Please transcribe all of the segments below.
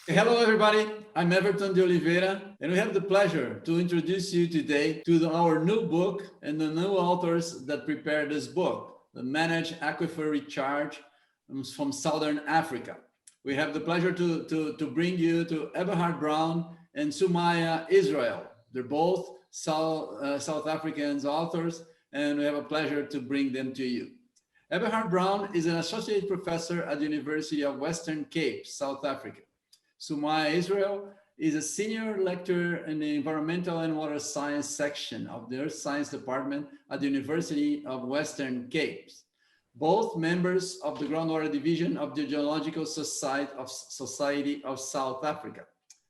Hello, everybody. I'm Everton de Oliveira, and we have the pleasure to introduce you today to our new book and the new authors that prepared this book, the Managed Aquifer Recharge from Southern Africa. We have the pleasure to bring you to Eberhard Brown and Sumaya Israel. They're both South African authors, and we have a pleasure to bring them to you. Eberhard Brown is an associate professor at the University of Western Cape, South Africa. Sumaya Israel is a senior lecturer in the Environmental and Water Science section of the Earth Science Department at the University of Western Cape. Both members of the Groundwater Division of the Geological Society of South Africa.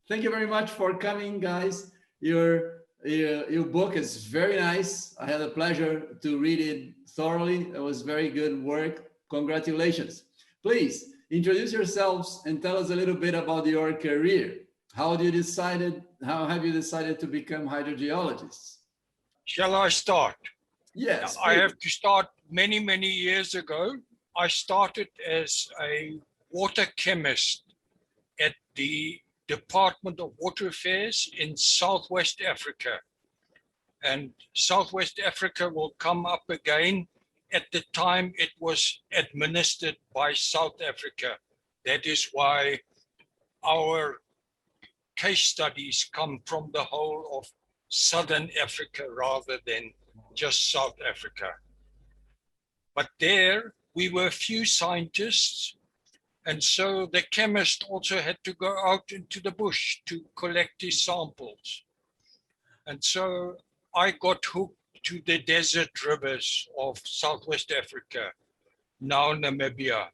Thank you very much for coming, guys. Your book is very nice. I had the pleasure to read it thoroughly. It was very good work. Congratulations. Please, introduce yourselves and tell us a little bit about your career. How have you decided to become hydrogeologists? Shall I start? Yes. I have to start many years ago. I started as a water chemist at the Department of Water Affairs in Southwest Africa. And Southwest Africa will come up again. At the time, it was administered by South Africa. That is why our case studies come from the whole of Southern Africa rather than just South Africa. But there, we were few scientists, and so the chemist also had to go out into the bush to collect his samples. And so I got hooked to the desert rivers of Southwest Africa, now Namibia.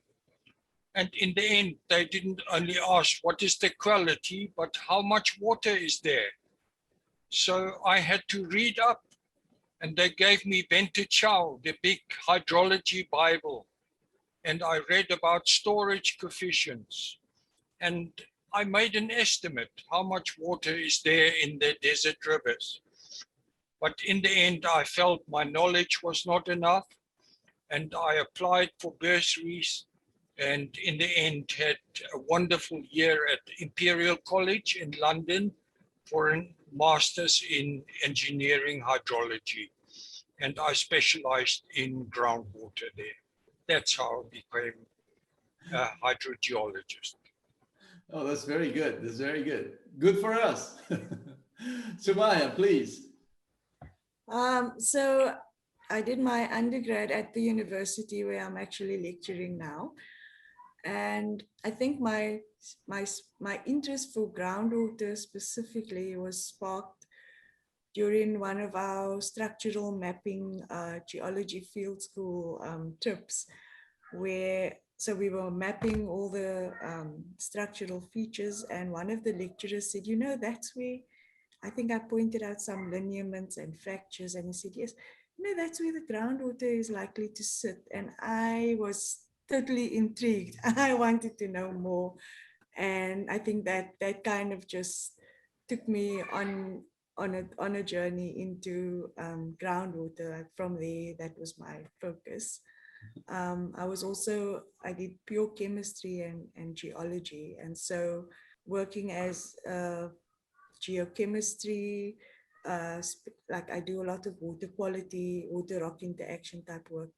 And in the end, they didn't only ask what is the quality, but how much water is there. So I had to read up, and they gave me Bente Chow, the big hydrology Bible. And I read about storage coefficients. And I made an estimate how much water is there in the desert rivers. But in the end, I felt my knowledge was not enough, and I applied for bursaries, and in the end had a wonderful year at Imperial College in London for a master's in engineering hydrology. And I specialized in groundwater there. That's how I became a hydrogeologist. Oh, that's very good. That's very good. Good for us. Sumaya, please. So I did my undergrad at the university where I'm actually lecturing now. And I think my interest for groundwater specifically was sparked during one of our structural mapping geology field school trips, where so we were mapping all the structural features, and one of the lecturers said, you know, that's where I think I pointed out some lineaments and fractures, and he said, yes, you know, that's where the groundwater is likely to sit. And I was totally intrigued. I wanted to know more. And I think that kind of just took me on a journey into groundwater. From there, that was my focus. I did pure chemistry and geology. And so working as geochemistry, like I do a lot of water quality, water rock interaction type work.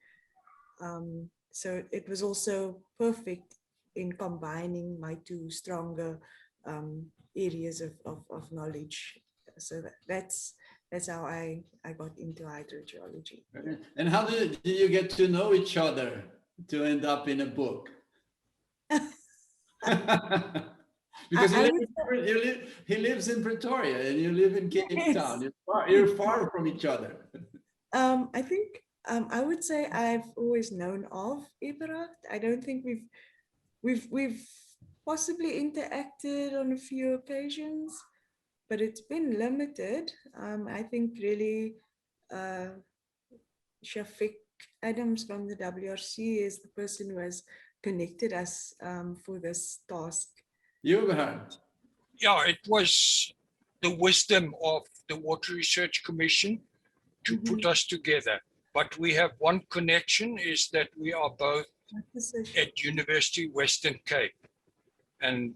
So it was also perfect in combining my two stronger areas of knowledge. So that's how I got into hydrogeology. And how did you get to know each other to end up in a book? Because he lives in Pretoria and you live in Cape Town. You're far from each other. I think I would say I've always known of Eberhard. I don't think we've possibly interacted on a few occasions, but it's been limited. I think really Shafiq Adams from the WRC is the person who has connected us for this task. Eberhard. Yeah, it was the wisdom of the Water Research Commission to put us together. But we have one connection, is that we are both at University Western Cape. And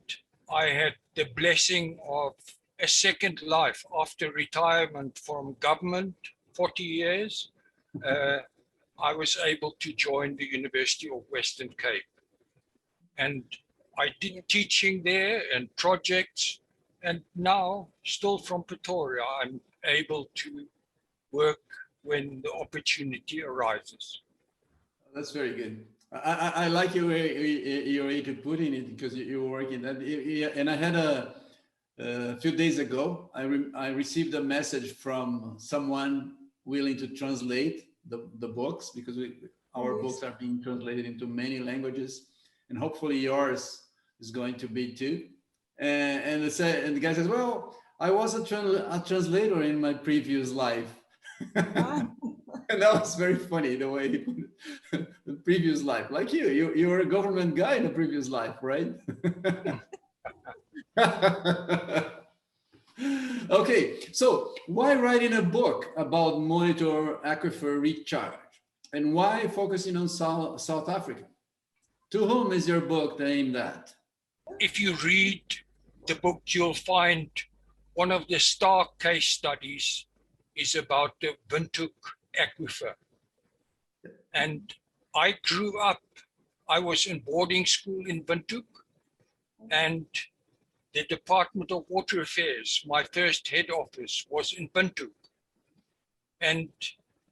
I had the blessing of a second life after retirement from government, 40 years. I was able to join the University of Western Cape. And I did teaching there and projects. And now, still from Pretoria, I'm able to work when the opportunity arises. That's very good. I like your way to put in it, because you're working that. And I had a few days ago, I received a message from someone willing to translate the books, because our books are being translated into many languages, and hopefully yours is going to be too. And the guy says, well, I was a translator in my previous life. And that was very funny, the way he put it. The previous life, like you were a government guy in the previous life, right? Okay, so why writing a book about monitor aquifer recharge, and why focusing on South Africa? To whom is your book aimed at? If you read the book, you'll find one of the star case studies is about the Windhoek Aquifer. And I grew up, I was in boarding school in Windhoek, and the Department of Water Affairs, my first head office was in Windhoek. And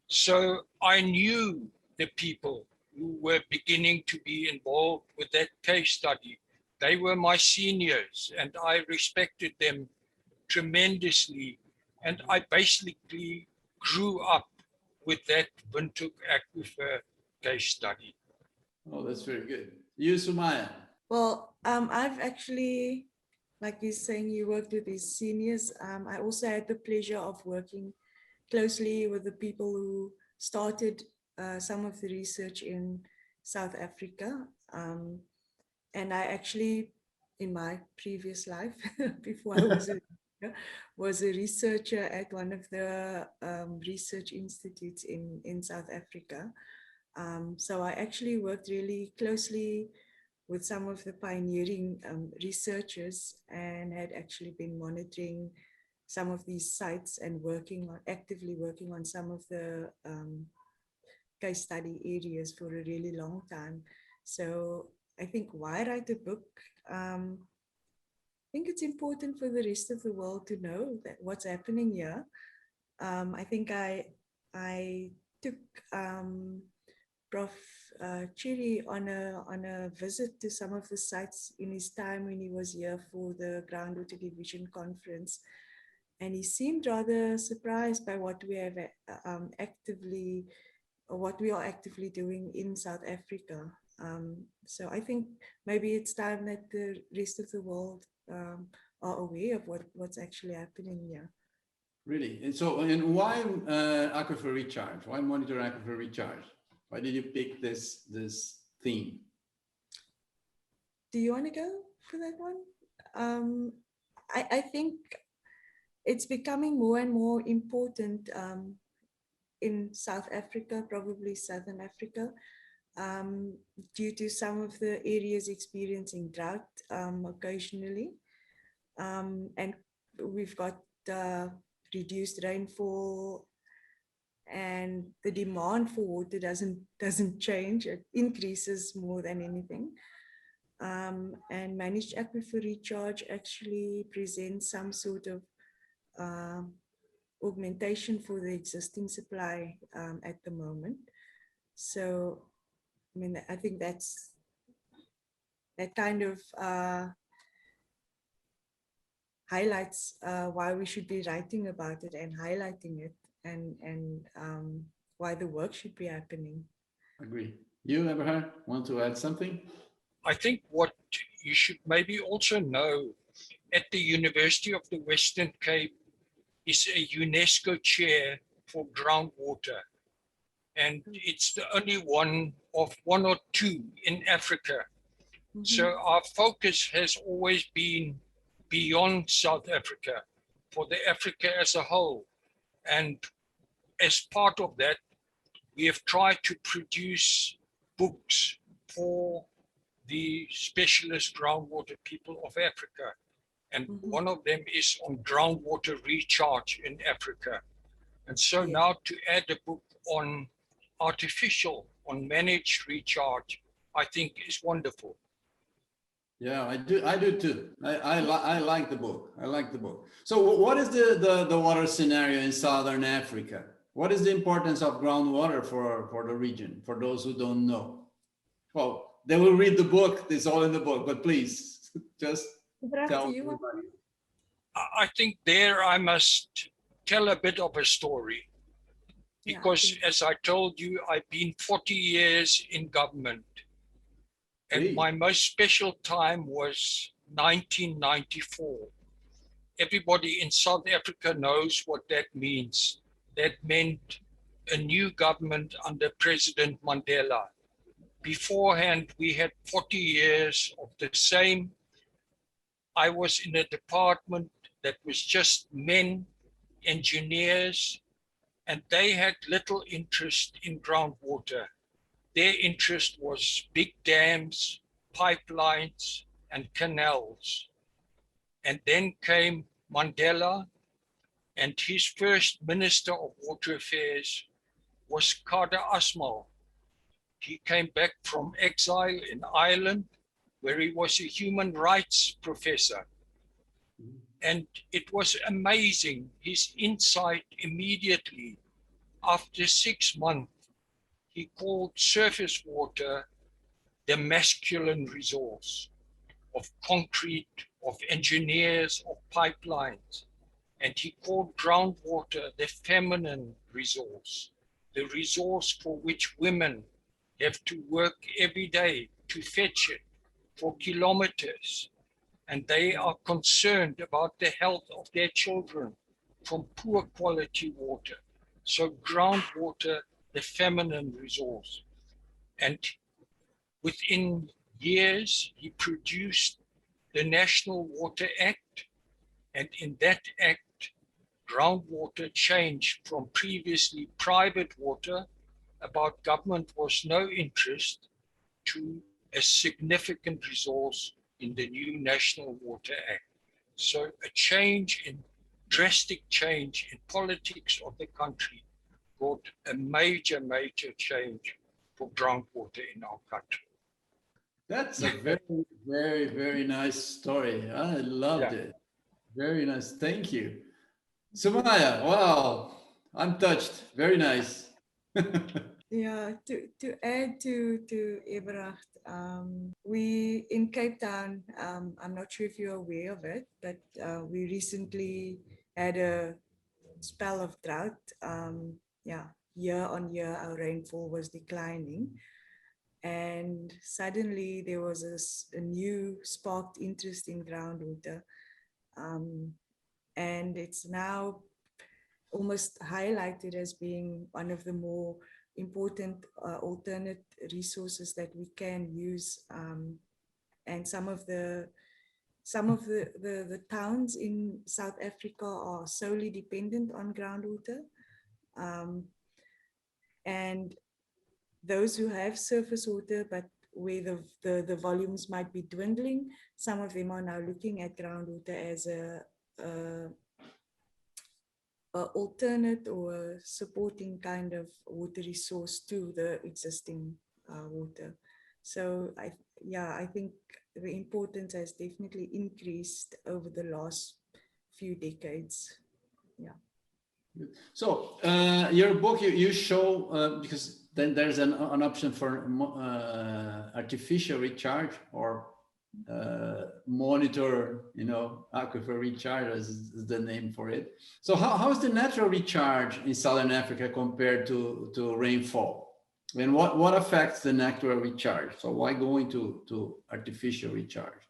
so I knew the people who were beginning to be involved with that case study. They were my seniors, and I respected them tremendously. And I basically grew up with that Windhoek Aquifer case study. Oh, that's very good. You, Sumaya? Well, I've actually, like you're saying, you worked with these seniors. I also had the pleasure of working closely with the people who started some of the research in South Africa. And I actually, in my previous life, before I was a researcher at one of the research institutes in South Africa. So I actually worked really closely with some of the pioneering researchers, and had actually been monitoring some of these sites and actively working on some of the case study areas for a really long time. So I think why write a book? I think it's important for the rest of the world to know that what's happening here. I think I took Prof. Chiri on a visit to some of the sites in his time when he was here for the Groundwater Division conference, and he seemed rather surprised by what we have what we are actively doing in South Africa. So I think maybe it's time that the rest of the world are aware of what's actually happening here. Really? And why aquifer recharge? Why monitor aquifer recharge? Why did you pick this theme? Do you want to go for that one? I think it's becoming more and more important in South Africa, probably Southern Africa, due to some of the areas experiencing drought occasionally. And we've got reduced rainfall, and the demand for water doesn't change. It increases more than anything. And managed aquifer recharge actually presents some sort of augmentation for the existing supply at the moment. So, I mean, I think that kind of highlights why we should be writing about it and highlighting it, and why the work should be happening. Agree. You, Eberhard, want to add something? I think what you should maybe also know, at the University of the Western Cape is a UNESCO chair for groundwater. And it's the only one of one or two in Africa. Mm-hmm. So our focus has always been beyond South Africa, for the Africa as a whole. And as part of that, we have tried to produce books for the specialist groundwater people of Africa. And Mhm. one of them is on groundwater recharge in Africa. And so Yeah. now to add a book on on managed recharge, I think is wonderful. Yeah, I do too. I like the book. I like the book. So what is the water scenario in Southern Africa? What is the importance of groundwater for the region, for those who don't know? Well, they will read the book. It's all in the book, but please just tell everybody. I think there I must tell a bit of a story, Yeah, I because think- as I told you, I've been 40 years in government. And Hey. my most special time was 1994. Everybody in South Africa knows what that means. That meant a new government under President Mandela. Beforehand, we had 40 years of the same. I was in a department that was just men, engineers, and they had little interest in groundwater. Their interest was big dams, pipelines, and canals. And then came Mandela, and his first Minister of Water Affairs was Kader Asmal. He came back from exile in Ireland, where he was a human rights professor. And it was amazing, his insight immediately. After 6 months, he called surface water the masculine resource of concrete, of engineers, of pipelines. And he called groundwater the feminine resource, the resource for which women have to work every day to fetch it for kilometers. And they are concerned about the health of their children from poor quality water. So groundwater, the feminine resource. And within years, he produced the National Water Act. And in that act, groundwater changed from previously private water, about government was no interest, to a significant resource in the new National Water Act. So a drastic change in politics of the country brought a major change for groundwater in our country. That's a very nice story. I loved it. Very nice. Thank you. Sumaya, wow, I'm touched. Very nice. Yeah, to add to Eberhard, we in Cape Town, I'm not sure if you're aware of it, but we recently had a spell of drought. Year on year, our rainfall was declining. And suddenly there was a new sparked interest in groundwater. And it's now almost highlighted as being one of the more important alternate resources that we can use. And some of the towns in South Africa are solely dependent on groundwater. And those who have surface water, but where the volumes might be dwindling, some of them are now looking at groundwater as a alternate or a supporting kind of water resource to the existing water. So I think the importance has definitely increased over the last few decades. Yeah. So your book, you show, because then there's an option for artificial recharge or monitor, aquifer recharge is the name for it. So how is the natural recharge in Southern Africa compared to rainfall? And what affects the natural recharge? So why going to artificial recharge?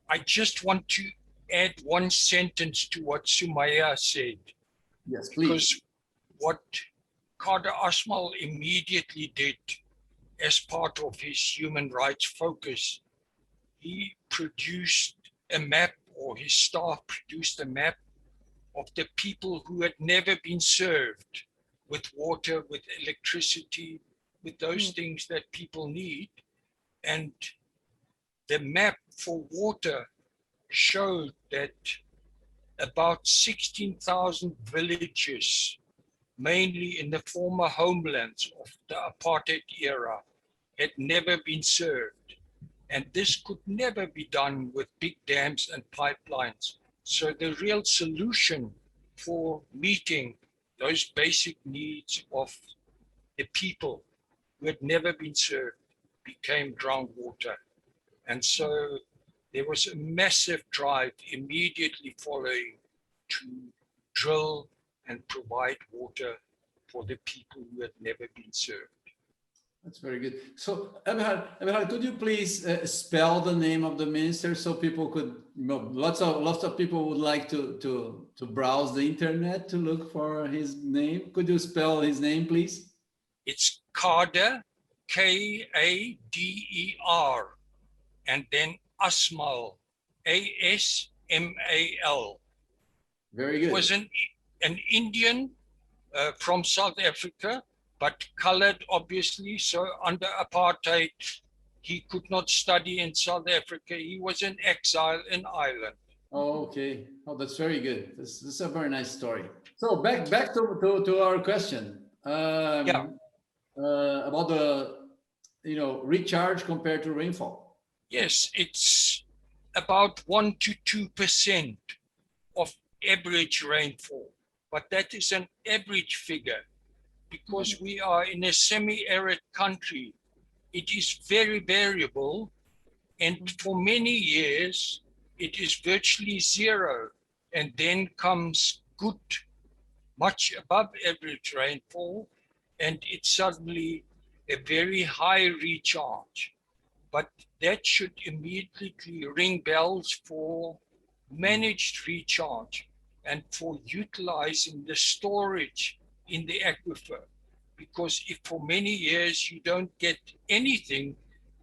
I just want to add one sentence to what Sumaya said. Yes, please. Because what Kader Asmal immediately did as part of his human rights focus, he produced a map, or his staff produced a map of the people who had never been served with water, with electricity, with those things that people need. And the map for water showed that about 16,000 villages, mainly in the former homelands of the apartheid era, had never been served. And this could never be done with big dams and pipelines. So the real solution for meeting those basic needs of the people who had never been served became groundwater. And so there was a massive drive immediately following to drill and provide water for the people who had never been served. That's very good. So, Eberhard, could you please spell the name of the minister so people could, lots of people would like to browse the internet to look for his name. Could you spell his name, please? It's Kader, K-A-D-E-R, and then Asmal, A-S-M-A-L. Very good. He was an Indian from South Africa, but colored, obviously. So under apartheid, he could not study in South Africa. He was in exile in Ireland. Oh, okay. Oh, that's very good. This is a very nice story. So back to our question. About the recharge compared to rainfall. Yes, it's about 1 to 2% of average rainfall, but that is an average figure because we are in a semi-arid country. It is very variable, and for many years it is virtually zero, and then comes good, much above average rainfall, and it's suddenly a very high recharge. But that should immediately ring bells for managed recharge and for utilizing the storage in the aquifer. Because if for many years you don't get anything,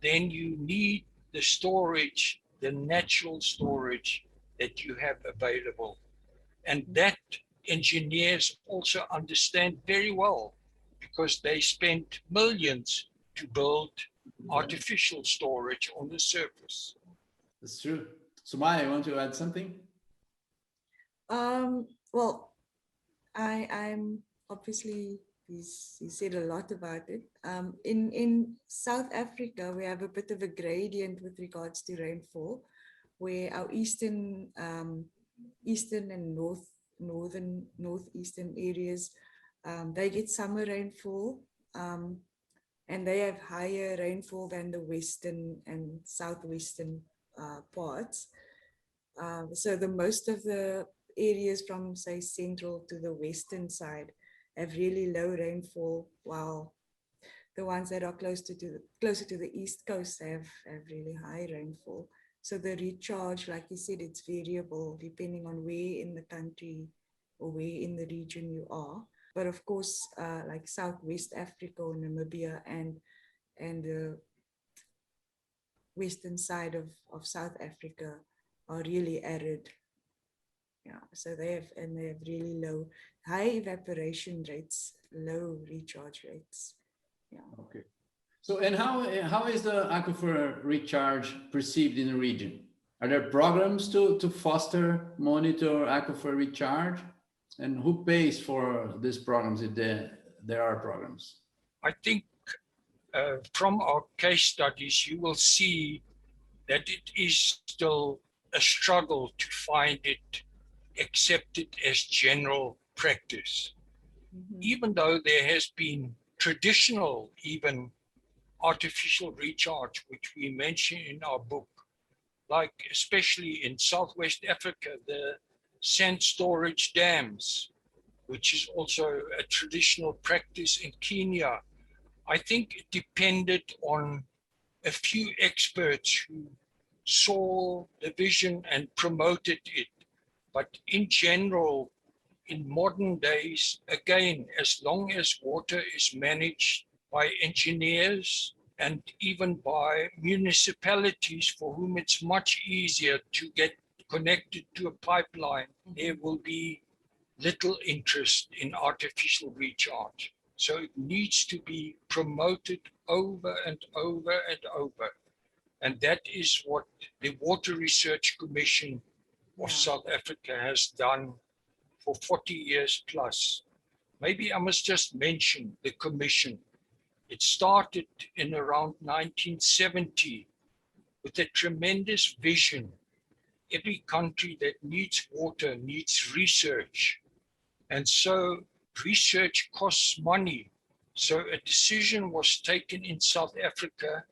then you need the storage, the natural storage that you have available. And that engineers also understand very well, because they spent millions to build artificial storage on the surface. That's true. Sumaya, you want to add something? Well, I'm obviously, he said a lot about it. In South Africa, we have a bit of a gradient with regards to rainfall, where our eastern and northeastern areas, they get summer rainfall, and they have higher rainfall than the western and southwestern parts. So the most of the areas from, say, central to the western side have really low rainfall, while the ones that are closer to the east coast have really high rainfall. So the recharge, like you said, it's variable depending on where in the country or where in the region you are. But of course, like Southwest Africa or Namibia and the western side of South Africa are really arid. Yeah, so they have really low, high evaporation rates, low recharge rates. Yeah. Okay. So, and how is the aquifer recharge perceived in the region? Are there programs to foster, monitor aquifer recharge? And who pays for these programs if there are programs? I think from our case studies, you will see that it is still a struggle to find it accepted as general practice. Mm-hmm. Even though there has been traditional, even artificial recharge, which we mention in our book, like especially in Southwest Africa, the sand storage dams, which is also a traditional practice in Kenya. I think it depended on a few experts who saw the vision and promoted it. But in general, in modern days, again, as long as water is managed by engineers and even by municipalities for whom it's much easier to get connected to a pipeline, there will be little interest in artificial recharge. So it needs to be promoted over and over and over. And that is what the Water Research Commission of Yeah. South Africa has done for 40 years plus. Maybe I must just mention the commission. It started in around 1970 with a tremendous vision. Every country that needs water needs research. And so research costs money. So a decision was taken in South Africa: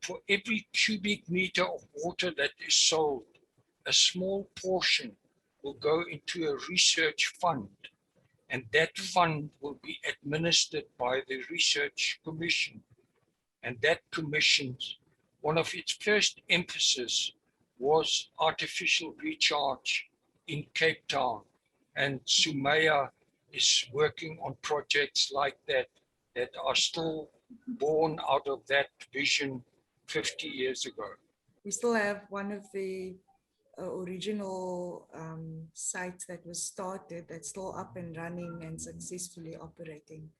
for every cubic meter of water that is sold, a small portion will go into a research fund, and that fund will be administered by the Research Commission. And that commission's, one of its first emphasis was artificial recharge in Cape Town. And Sumaya is working on projects like that that are still born out of that vision 50 years ago. We still have one of the original sites that was started that's still up and running and successfully operating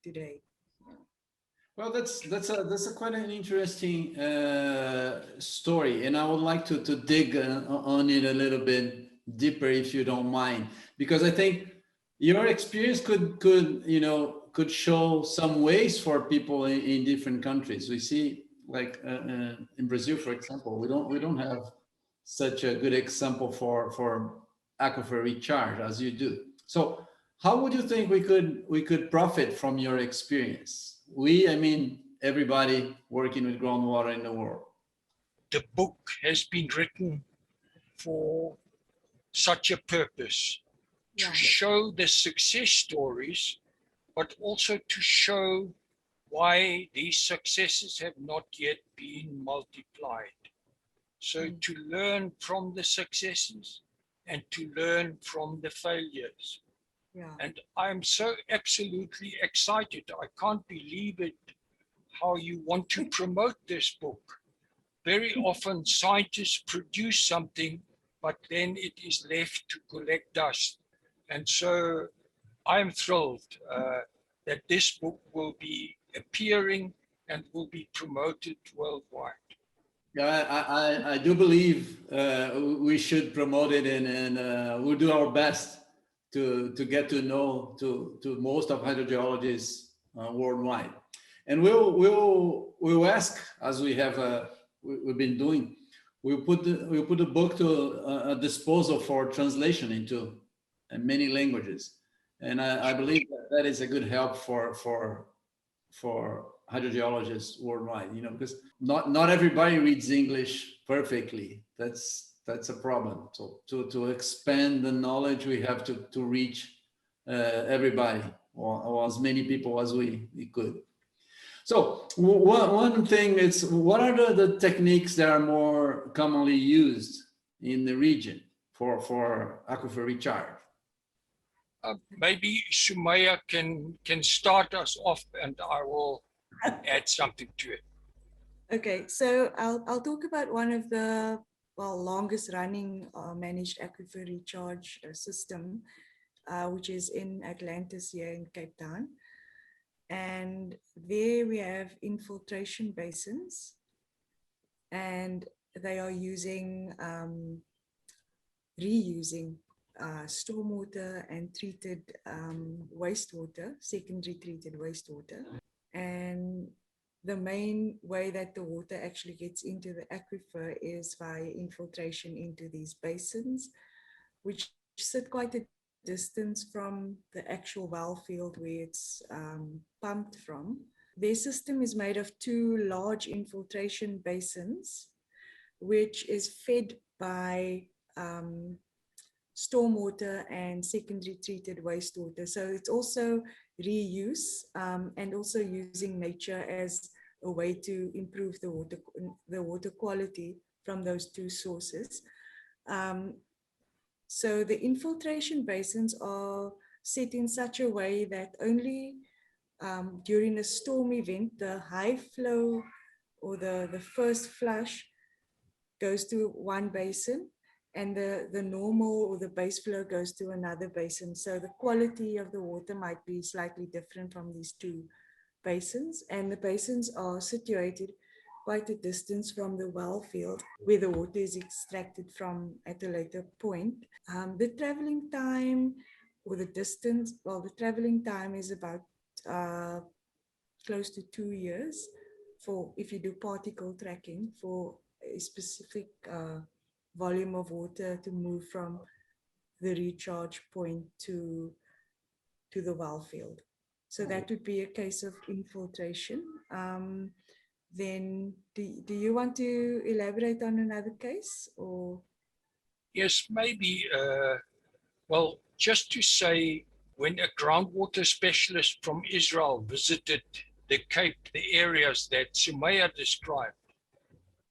today. Well, that's a quite an interesting story, and I would like to dig on it a little bit deeper, if you don't mind, because I think your experience could show some ways for people in different countries. We see, like in Brazil, for example, we don't have such a good example for aquifer recharge as you do. So how would you think we could profit from your experience? I mean, everybody working with groundwater in the world. The book has been written for such a purpose, to Yeah. show the success stories, but also to show why these successes have not yet been multiplied. So to learn from the successes and to learn from the failures. Yeah. And I'm so absolutely excited. I can't believe it, how you want to promote this book. Very often scientists produce something, but then it is left to collect dust. And so I'm thrilled that this book will be appearing and will be promoted worldwide. Yeah, I do believe we should promote it, and we'll do our best to get to know to most of hydrogeologists worldwide. And we'll ask, as we've been doing, we'll put the book to a disposal for translation into many languages, and I believe that is a good help for hydrogeologists worldwide, because not everybody reads English perfectly. That's a problem. So to expand the knowledge, we have to reach everybody, or as many people as we could. So one thing is, what are the techniques that are more commonly used in the region for aquifer recharge? Maybe Sumaya can start us off, and I will add something to it. Okay, so I'll talk about one of the longest running managed aquifer recharge system, which is in Atlantis here in Cape Town. And there we have infiltration basins, and they are reusing stormwater and treated wastewater, secondary treated wastewater. And the main way that the water actually gets into the aquifer is via infiltration into these basins, which sit quite a distance from the actual well field where it's pumped from. Their system is made of two large infiltration basins, which is fed by stormwater and secondary treated wastewater. So it's also reuse and also using nature as a way to improve the water quality from those two sources. So the infiltration basins are set in such a way that only during a storm event, the high flow or the first flush goes to one basin, and the normal or the base flow goes to another basin. So the quality of the water might be slightly different from these two basins, and the basins are situated quite a distance from the well field where the water is extracted from at a later point. The traveling time or the distance, well, the traveling time is about close to 2 years for if you do particle tracking for a specific volume of water to move from the recharge point to the well field. So that would be a case of infiltration. Then do you want to elaborate on another case or? Yes, maybe. Well, just to say, when a groundwater specialist from Israel visited the Cape, the areas that Sumaya described,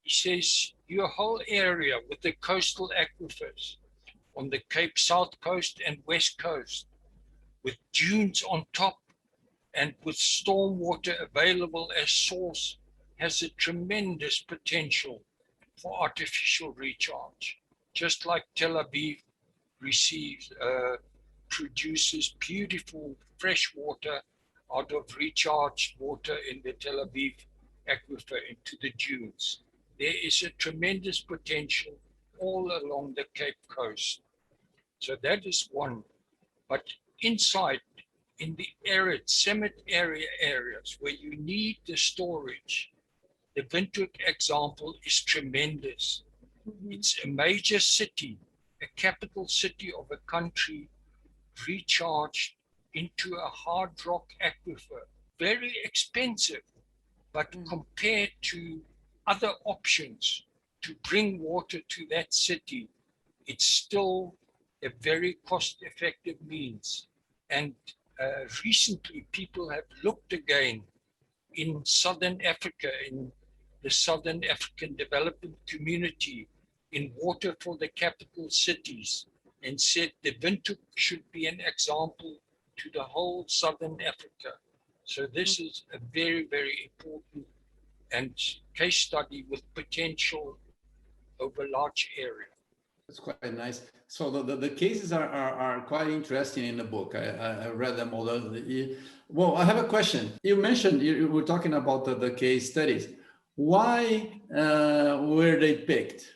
he says, your whole area with the coastal aquifers on the Cape South Coast and West Coast, with dunes on top and with stormwater available as source, has a tremendous potential for artificial recharge. Just like Tel Aviv produces beautiful fresh water out of recharged water in the Tel Aviv aquifer into the dunes. There is a tremendous potential all along the Cape Coast. So that is one. But inside, in the arid, semi-area areas where you need the storage, the Windhoek example is tremendous. It's a major city, a capital city of a country recharged into a hard rock aquifer. Very expensive, but compared to other options to bring water to that city, it's still a very cost-effective means. And recently, people have looked again in Southern Africa, in the Southern African Development Community, in water for the capital cities, and said the Windhoek should be an example to the whole Southern Africa. So this is a very, very important and case study with potential over large area. That's quite nice. So the cases are quite interesting in the book. I read them all. Well, I have a question. You mentioned, you were talking about the case studies. Why were they picked?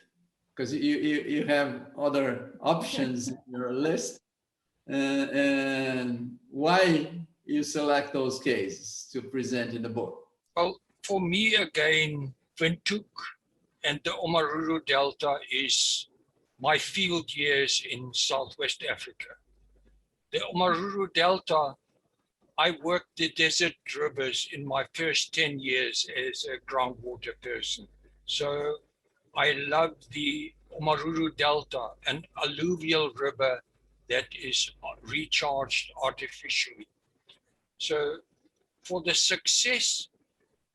Because you have other options in your list. And why you select those cases to present in the book? Well, for me, again, Windhoek and the Omaruru Delta is my field years in Southwest Africa. The Omaruru Delta, I worked the desert rivers in my first 10 years as a groundwater person. So I love the Omaruru Delta, an alluvial river that is recharged artificially. So for the success,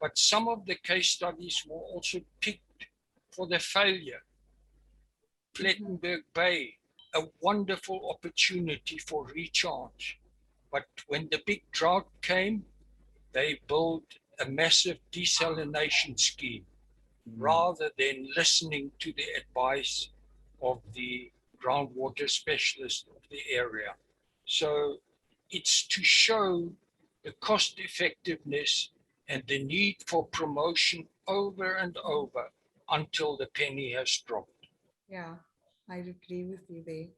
but some of the case studies were also picked for the failure. Plettenberg Bay, a wonderful opportunity for recharge. But when the big drought came, they built a massive desalination scheme rather than listening to the advice of the groundwater specialist of the area. So it's to show the cost effectiveness and the need for promotion over and over until the penny has dropped. Yeah, I agree with you there.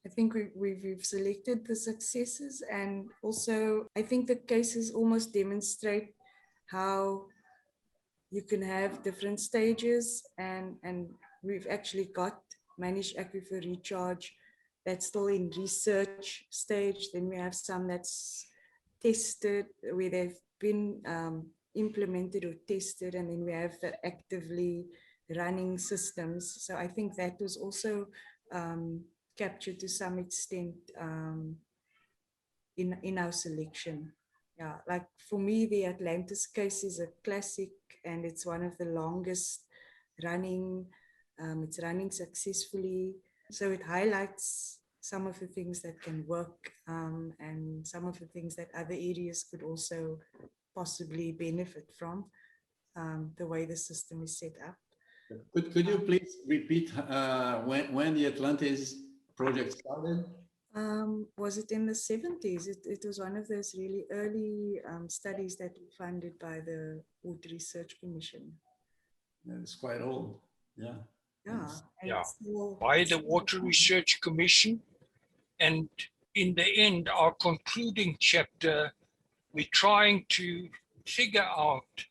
I think we've selected the successes, and also I think the cases almost demonstrate how you can have different stages, and we've actually got managed aquifer recharge that's still in research stage. Then we have some that's tested, where they've been implemented or tested, and then we have the actively running systems. So I think that was also captured to some extent in our selection. Yeah, like for me, the Atlantis case is a classic, and it's one of the longest running. It's running successfully. So it highlights some of the things that can work, and some of the things that other areas could also possibly benefit from, the way the system is set up. Could you please repeat when the Atlantis project started? Was it in the 70s? It was one of those really early studies that were funded by the Water Research Commission. It's quite old. Yeah. Yeah. Yes. And Yeah. still- by the Water Research Commission. And in the end, our concluding chapter, we're trying to figure out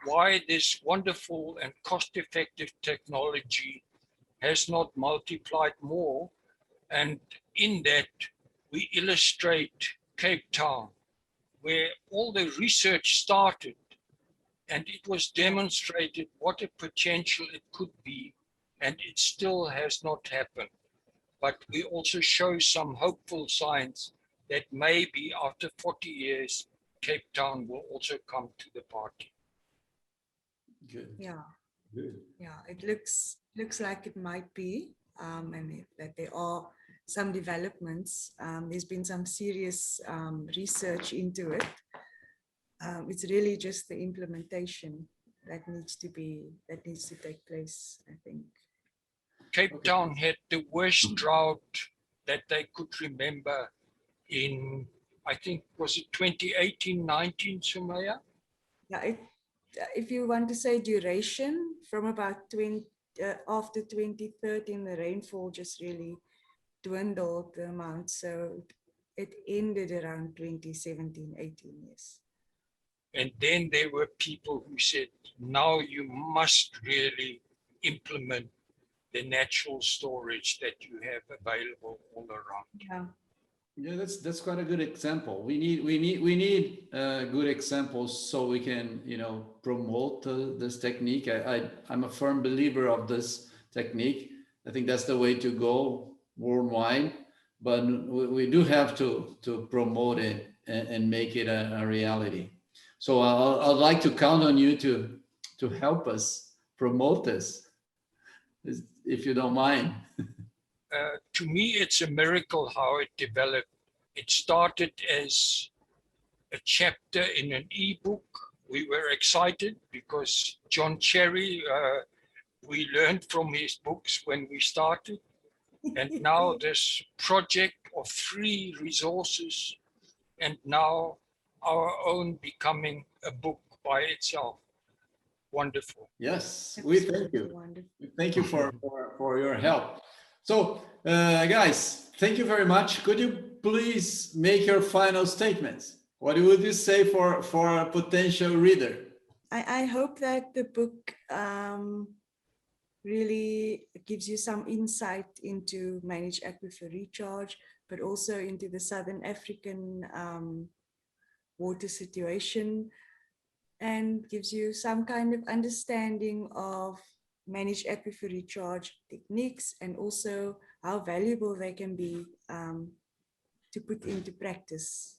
why this wonderful and cost-effective technology has not multiplied more. And in that, we illustrate Cape Town, where all the research started, and it was demonstrated what a potential it could be, and it still has not happened. But we also show some hopeful signs that maybe after 40 years, Cape Town will also come to the party. Good. Yeah. Good. Yeah, it looks like it might be, and that there are some developments. There's been some serious research into it. It's really just the implementation that needs to take place, I think. Cape Okay. Town had the worst drought that they could remember in, I think, was it 2018-19, Sumaya? Yeah, if you want to say duration, from about after 2013, the rainfall just really dwindled the amount. So it ended around 2017-18, yes. And then there were people who said, now you must really implement the natural storage that you have available all around. Yeah. Yeah, that's quite a good example. We need good examples so we can, promote this technique. I'm a firm believer of this technique. I think that's the way to go worldwide. But we do have to promote it and make it a reality. So I'd like to count on you to help us promote this, if you don't mind. To me, it's a miracle how it developed. It started as a chapter in an ebook. We were excited because John Cherry, we learned from his books when we started. And now this project of 3 resources, and now our own becoming a book by itself. Wonderful. Yes, we thank you. Wonderful. Thank you for your help. So, guys, thank you very much. Could you please make your final statements? What would you say for a potential reader? I hope that the book really gives you some insight into managed aquifer recharge, but also into the Southern African water situation, and gives you some kind of understanding of managed aquifer recharge techniques, and also how valuable they can be to put into practice.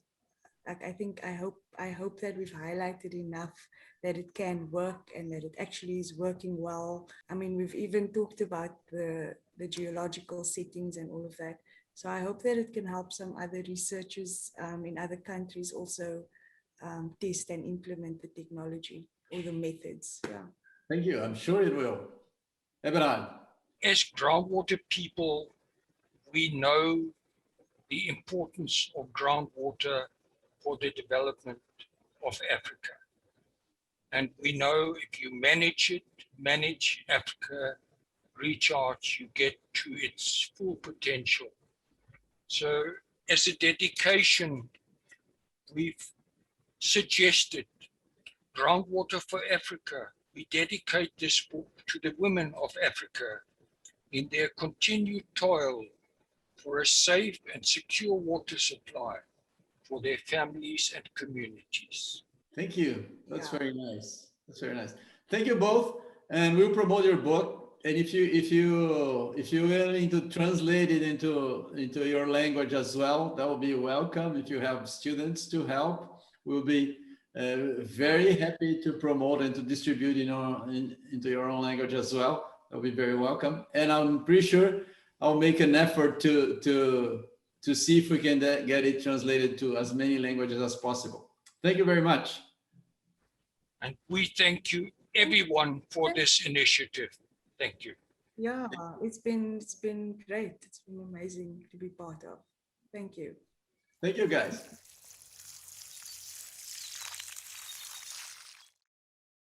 Like I hope that we've highlighted enough that it can work and that it actually is working well. I mean, we've even talked about the geological settings and all of that. So I hope that it can help some other researchers in other countries also test and implement the technology or the methods. Yeah. Thank you. I'm sure it will. Eberhard. As groundwater people, we know the importance of groundwater for the development of Africa. And we know if you manage Africa Recharge, you get to its full potential. So as a dedication, we've suggested Groundwater for Africa. We dedicate this book to the women of Africa in their continued toil for a safe and secure water supply for their families and communities. Thank you. That's Yeah. very nice. That's very nice. Thank you both, and we'll promote your book. And if you're willing to translate it into your language as well, that will be welcome. If you have students to help, we'll be very happy to promote and to distribute into your own language as well. That'll be very welcome. And I'm pretty sure I'll make an effort to see if we can get it translated to as many languages as possible. Thank you very much. And we thank you, everyone, for this initiative. Thank you. Yeah, it's been great. It's been amazing to be part of. Thank you. Thank you, guys.